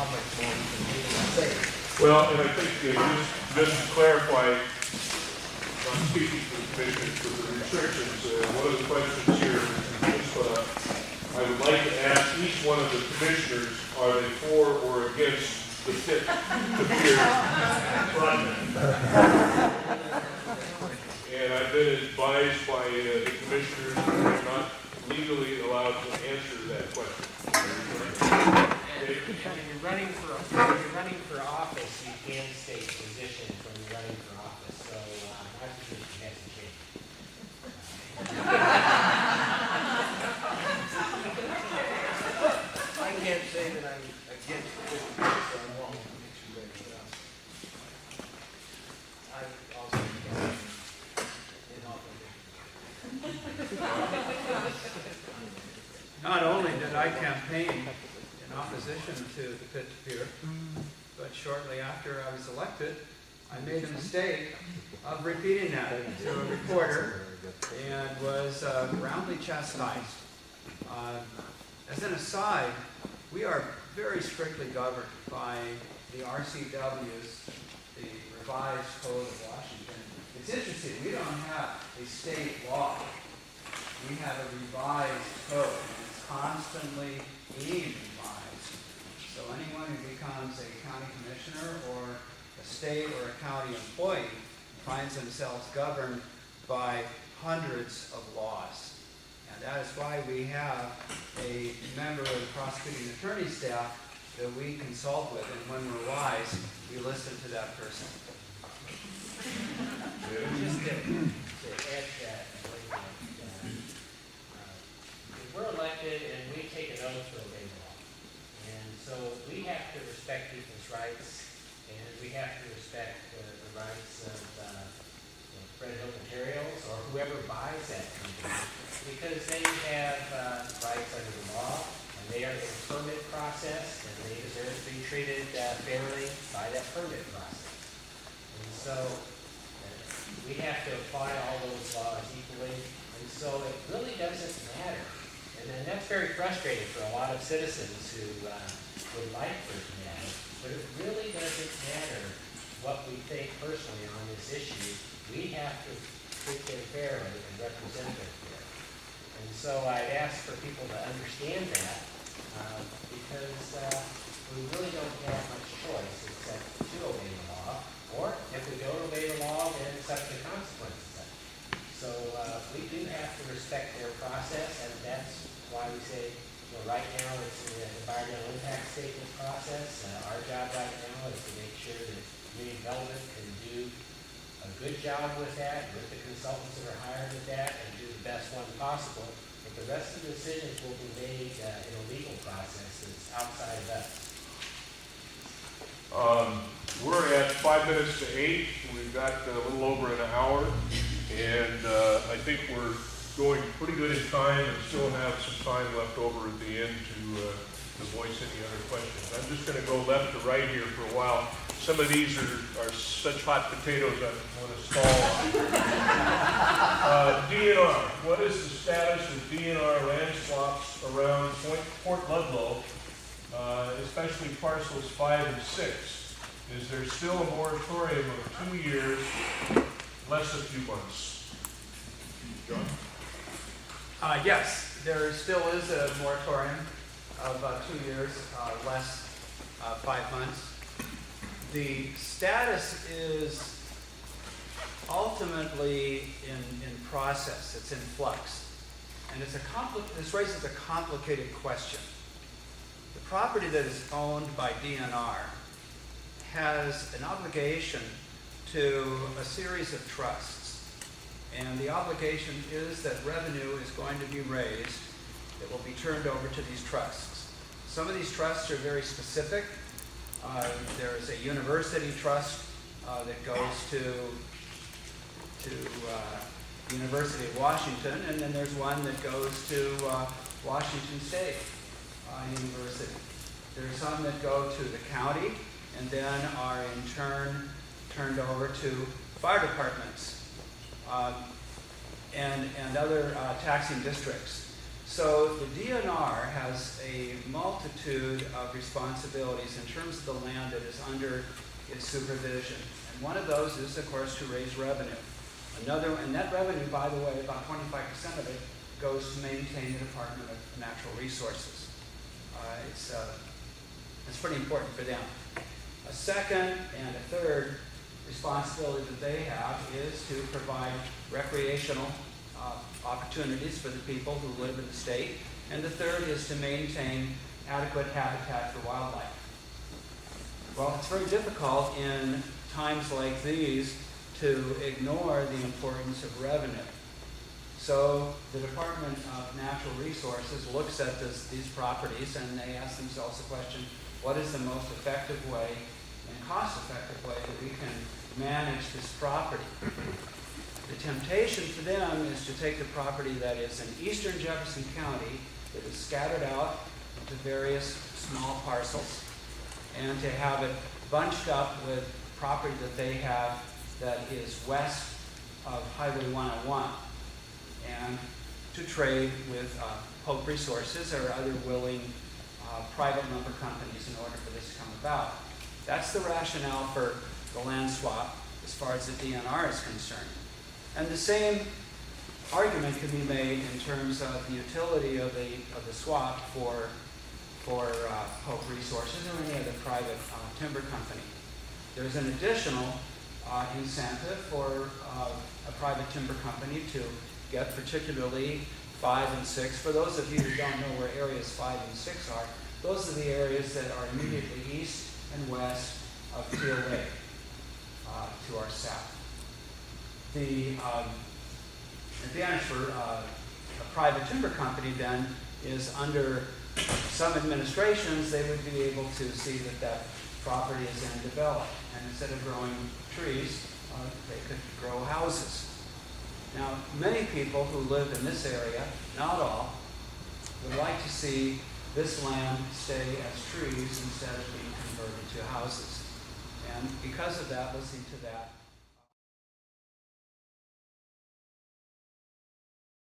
how much more we can really say. Well, and I think just to clarify, I'm speaking to the commissioners for the restrictions. One of the questions here is I would like to ask each one of the commissioners, are they for or against the tip to pier project? And I've been advised by the commissioners that they're not legally allowed to answer that question. When you're running for office, you can state position when you're running for office. So my position hasn't changed. I can't say that I'm against the 50, so I'm wrong. I also can't in Not only did I campaign in opposition to the pit to pier, but shortly after I was elected, I made a mistake of repeating that to a reporter and was roundly chastised. As an aside, we are very strictly governed by the RCW's, the Revised Code of Washington. It's interesting, we don't have a state law. We have a revised code, and it's constantly being revised. So anyone who becomes a county commissioner or a state or a county employee finds themselves governed by hundreds of laws. And that is why we have a member of the prosecuting attorney staff that we consult with, and when we're wise, we listen to that person. Just to add that, we're elected and we take an oath to obey the law. And so we have to respect people's rights, and we have to respect the rights of Fred Hill Materials or whoever buys that company, because they have rights under the law, and they are in a permit process, and they deserve to be treated fairly by that permit process. And so we have to apply all those laws equally, and so it really doesn't matter. And then that's very frustrating for a lot of citizens who would like for it to matter, but it really doesn't matter what we think personally on this issue. We have to treat them fairly and represent them fairly. And so I'd ask for people to understand that, because we really don't have much choice except to obey the law, or if we don't obey the law, then it's up to the consequences. So we do have to respect their process, and that's why we say, right now it's an environmental impact statement process. Our job right now is to make sure that community development can do a good job with that, with the consultants that are hired with that, and do the best one possible. But the rest of the decisions will be made in a legal process that's outside of us. We're at 5 minutes to 8. We've got a little over an hour, and I think we're going pretty good in time and still have some time left over at the end to voice any other questions. I'm just going to go left to right here for a while. Some of these are such hot potatoes I want to stall on. DNR. What is the status of DNR land swaps around Port Ludlow, especially parcels 5 and 6? Is there still a moratorium of 2 years, less a few months? John? Yes, there still is a moratorium of 2 years, less 5 months. The status is ultimately in process. It's in flux, and this raises a complicated question. The property that is owned by DNR has an obligation to a series of trusts, and the obligation is that revenue is going to be raised that will be turned over to these trusts. Some of these trusts are very specific. There's a university trust that goes to the University of Washington, and then there's one that goes to Washington State University. There's some that go to the county and then are in turn turned over to fire departments and other taxing districts. So the DNR has a multitude of responsibilities in terms of the land that is under its supervision. And one of those is, of course, to raise revenue. And that revenue, by the way, about 25% of it goes to maintain the Department of Natural Resources. It's pretty important for them. A second and a third responsibility that they have is to provide recreational opportunities for the people who live in the state. And the third is to maintain adequate habitat for wildlife. Well, it's very difficult in times like these to ignore the importance of revenue. So the Department of Natural Resources looks at these properties and they ask themselves the question, what is the most effective way and cost-effective way that we can manage this property? The temptation for them is to take the property that is in eastern Jefferson County that is scattered out into various small parcels and to have it bunched up with property that they have that is west of Highway 101 and to trade with Hope Resources or other willing private lumber companies in order for this to come about. That's the rationale for the land swap as far as the DNR is concerned. And the same argument can be made in terms of the utility of the swap for Hope Resources or any other private timber company. There's an additional incentive for a private timber company to get particularly 5 and 6. For those of you who don't know where areas 5 and 6 are, those are the areas that are immediately east and west of Teal Lake to our south. The advantage for a private timber company then is under some administrations, they would be able to see that that property is then developed. And instead of growing trees, they could grow houses. Now, many people who live in this area, not all, would like to see this land stay as trees instead of being converted to houses. And because of that, listening to that,